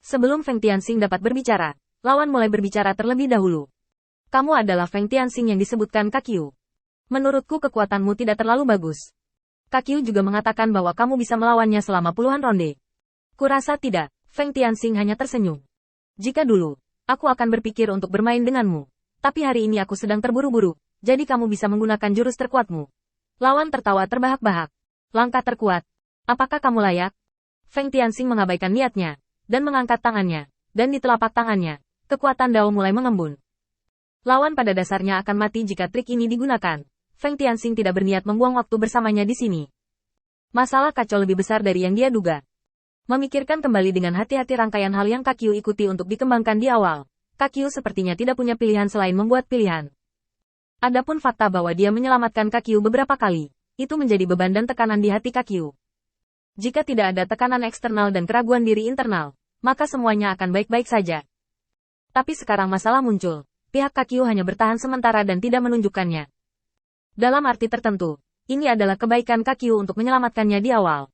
Sebelum Feng Tianxing dapat berbicara, lawan mulai berbicara terlebih dahulu. Kamu adalah Feng Tianxing yang disebutkan Kakyu. Menurutku kekuatanmu tidak terlalu bagus. Kakyu juga mengatakan bahwa kamu bisa melawannya selama puluhan ronde. Kurasa tidak, Feng Tianxing hanya tersenyum. Jika dulu, aku akan berpikir untuk bermain denganmu. Tapi hari ini aku sedang terburu-buru, jadi kamu bisa menggunakan jurus terkuatmu. Lawan tertawa terbahak-bahak. Langkah terkuat. Apakah kamu layak? Feng Tianxing mengabaikan niatnya, dan mengangkat tangannya, dan di telapak tangannya, kekuatan Dao mulai mengembun. Lawan pada dasarnya akan mati jika trik ini digunakan. Feng Tianxing tidak berniat membuang waktu bersamanya di sini. Masalah kacau lebih besar dari yang dia duga. Memikirkan kembali dengan hati-hati rangkaian hal yang Kakyu ikuti untuk dikembangkan di awal. Kakyu sepertinya tidak punya pilihan selain membuat pilihan. Adapun fakta bahwa dia menyelamatkan Kakyu beberapa kali, itu menjadi beban dan tekanan di hati Kakyu. Jika tidak ada tekanan eksternal dan keraguan diri internal, maka semuanya akan baik-baik saja. Tapi sekarang masalah muncul, pihak Kakyu hanya bertahan sementara dan tidak menunjukkannya. Dalam arti tertentu, ini adalah kebaikan Kakyu untuk menyelamatkannya di awal.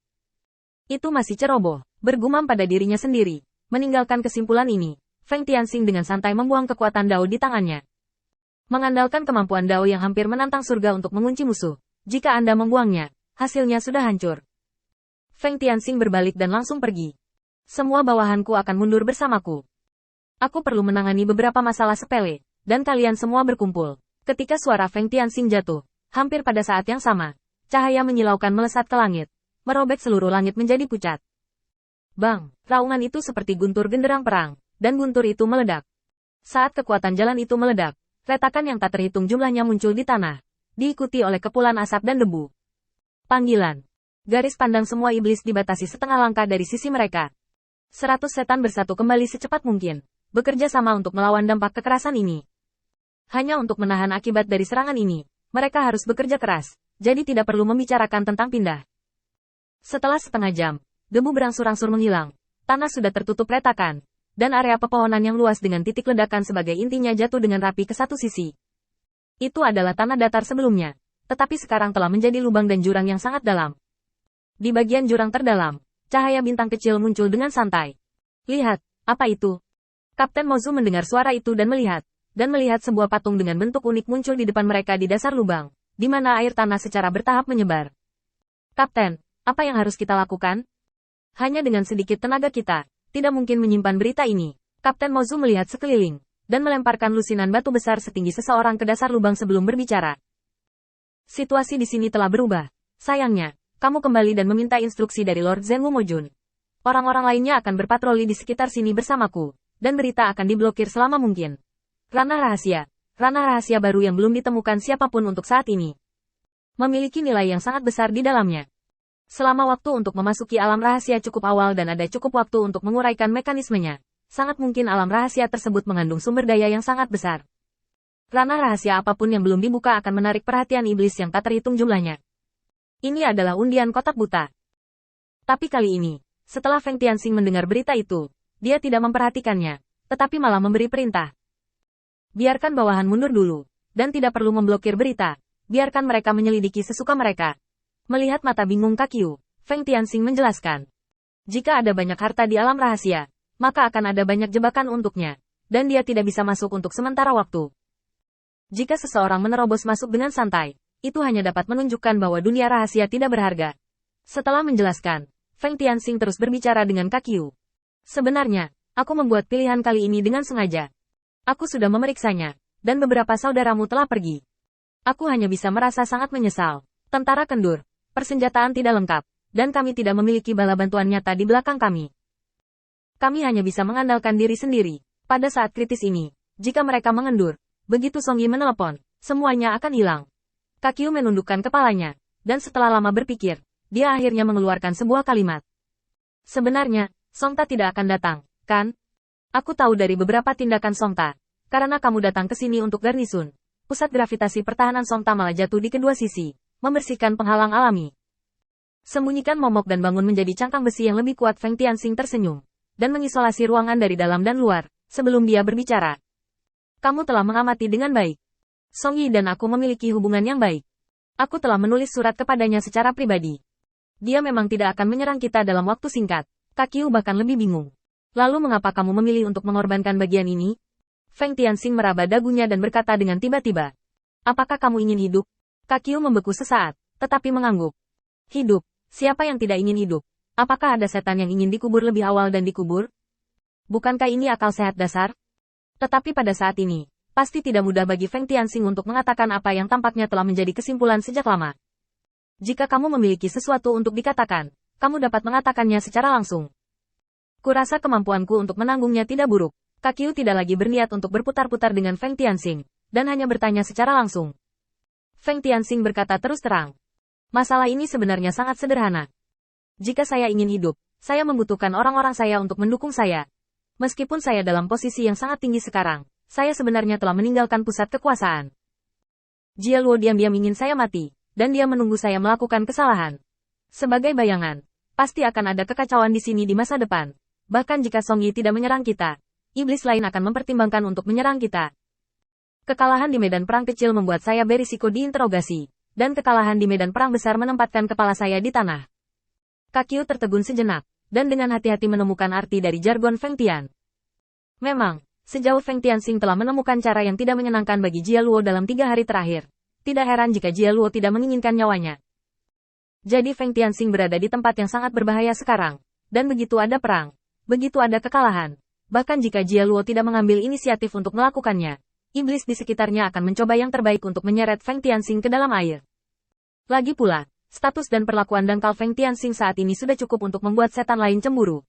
Itu masih ceroboh, bergumam pada dirinya sendiri. Meninggalkan kesimpulan ini, Feng Tianxing dengan santai membuang kekuatan Dao di tangannya. Mengandalkan kemampuan Dao yang hampir menantang surga untuk mengunci musuh. Jika Anda membuangnya, hasilnya sudah hancur. Feng Tianxing berbalik dan langsung pergi. Semua bawahanku akan mundur bersamaku. Aku perlu menangani beberapa masalah sepele, dan kalian semua berkumpul. Ketika suara Feng Tianxing jatuh, hampir pada saat yang sama, cahaya menyilaukan melesat ke langit, merobek seluruh langit menjadi pucat. Bang, raungan itu seperti guntur genderang perang, dan guntur itu meledak. Saat kekuatan jalan itu meledak, retakan yang tak terhitung jumlahnya muncul di tanah, diikuti oleh kepulan asap dan debu. Panggilan. Garis pandang semua iblis dibatasi setengah langkah dari sisi mereka. 100 setan bersatu kembali secepat mungkin, bekerja sama untuk melawan dampak kekerasan ini. Hanya untuk menahan akibat dari serangan ini, mereka harus bekerja keras, jadi tidak perlu membicarakan tentang pindah. Setelah setengah jam, debu berangsur-angsur menghilang, tanah sudah tertutup retakan, dan area pepohonan yang luas dengan titik ledakan sebagai intinya jatuh dengan rapi ke satu sisi. Itu adalah tanah datar sebelumnya, tetapi sekarang telah menjadi lubang dan jurang yang sangat dalam. Di bagian jurang terdalam, cahaya bintang kecil muncul dengan santai. Lihat, apa itu? Kapten Mozu mendengar suara itu dan melihat sebuah patung dengan bentuk unik muncul di depan mereka di dasar lubang, di mana air tanah secara bertahap menyebar. Kapten, apa yang harus kita lakukan? Hanya dengan sedikit tenaga kita, tidak mungkin menyimpan berita ini. Kapten Mozu melihat sekeliling, dan melemparkan lusinan batu besar setinggi seseorang ke dasar lubang sebelum berbicara. Situasi di sini telah berubah. Sayangnya, kamu kembali dan meminta instruksi dari Lord Zhenwu Mojun. Orang-orang lainnya akan berpatroli di sekitar sini bersamaku, dan berita akan diblokir selama mungkin. Ranah rahasia baru yang belum ditemukan siapapun untuk saat ini. Memiliki nilai yang sangat besar di dalamnya. Selama waktu untuk memasuki alam rahasia cukup awal dan ada cukup waktu untuk menguraikan mekanismenya, sangat mungkin alam rahasia tersebut mengandung sumber daya yang sangat besar. Ranah rahasia apapun yang belum dibuka akan menarik perhatian iblis yang tak terhitung jumlahnya. Ini adalah undian kotak buta. Tapi kali ini, setelah Feng Tianxing mendengar berita itu, dia tidak memperhatikannya, tetapi malah memberi perintah. Biarkan bawahan mundur dulu, dan tidak perlu memblokir berita. Biarkan mereka menyelidiki sesuka mereka. Melihat mata bingung Kakyu, Feng Tianxing menjelaskan. Jika ada banyak harta di alam rahasia, maka akan ada banyak jebakan untuknya, dan dia tidak bisa masuk untuk sementara waktu. Jika seseorang menerobos masuk dengan santai, itu hanya dapat menunjukkan bahwa dunia rahasia tidak berharga. Setelah menjelaskan, Feng Tianxing terus berbicara dengan Kakyu. Sebenarnya, aku membuat pilihan kali ini dengan sengaja. Aku sudah memeriksanya, dan beberapa saudaramu telah pergi. Aku hanya bisa merasa sangat menyesal. Tentara kendur, persenjataan tidak lengkap, dan kami tidak memiliki bala bantuan nyata di belakang kami. Kami hanya bisa mengandalkan diri sendiri. Pada saat kritis ini, jika mereka mengendur, begitu Song Yi menelepon, semuanya akan hilang. Kakyu menundukkan kepalanya, dan setelah lama berpikir, dia akhirnya mengeluarkan sebuah kalimat. Sebenarnya, Songta tidak akan datang, kan? Aku tahu dari beberapa tindakan Songta, karena kamu datang ke sini untuk garnisun. Pusat gravitasi pertahanan Songta malah jatuh di kedua sisi, membersihkan penghalang alami. Sembunyikan momok dan bangun menjadi cangkang besi yang lebih kuat. Feng Tianxing tersenyum, dan mengisolasi ruangan dari dalam dan luar, sebelum dia berbicara. Kamu telah mengamati dengan baik. Song Yi dan aku memiliki hubungan yang baik. Aku telah menulis surat kepadanya secara pribadi. Dia memang tidak akan menyerang kita dalam waktu singkat. Kakyu bahkan lebih bingung. Lalu mengapa kamu memilih untuk mengorbankan bagian ini? Feng Tianxing meraba dagunya dan berkata dengan tiba-tiba. Apakah kamu ingin hidup? Kakyu membeku sesaat, tetapi mengangguk. Hidup? Siapa yang tidak ingin hidup? Apakah ada setan yang ingin dikubur lebih awal dan dikubur? Bukankah ini akal sehat dasar? Tetapi pada saat ini, pasti tidak mudah bagi Feng Tianxing untuk mengatakan apa yang tampaknya telah menjadi kesimpulan sejak lama. Jika kamu memiliki sesuatu untuk dikatakan, kamu dapat mengatakannya secara langsung. Kurasa kemampuanku untuk menanggungnya tidak buruk. Kakyu tidak lagi berniat untuk berputar-putar dengan Feng Tianxing, dan hanya bertanya secara langsung. Feng Tianxing berkata terus terang. Masalah ini sebenarnya sangat sederhana. Jika saya ingin hidup, saya membutuhkan orang-orang saya untuk mendukung saya. Meskipun saya dalam posisi yang sangat tinggi sekarang, saya sebenarnya telah meninggalkan pusat kekuasaan. Jia Luo diam-diam ingin saya mati, dan dia menunggu saya melakukan kesalahan. Sebagai bayangan, pasti akan ada kekacauan di sini di masa depan. Bahkan jika Song Yi tidak menyerang kita, iblis lain akan mempertimbangkan untuk menyerang kita. Kekalahan di medan perang kecil membuat saya berisiko diinterogasi, dan kekalahan di medan perang besar menempatkan kepala saya di tanah. Kakyu tertegun sejenak, dan dengan hati-hati menemukan arti dari jargon Feng Tian. Memang, sejauh Feng Tianxing telah menemukan cara yang tidak menyenangkan bagi Jia Luo dalam 3 hari terakhir. Tidak heran jika Jia Luo tidak menginginkan nyawanya. Jadi Feng Tianxing berada di tempat yang sangat berbahaya sekarang. Dan begitu ada perang, begitu ada kekalahan. Bahkan jika Jia Luo tidak mengambil inisiatif untuk melakukannya, iblis di sekitarnya akan mencoba yang terbaik untuk menyeret Feng Tianxing ke dalam air. Lagi pula, status dan perlakuan dangkal Feng Tianxing saat ini sudah cukup untuk membuat setan lain cemburu.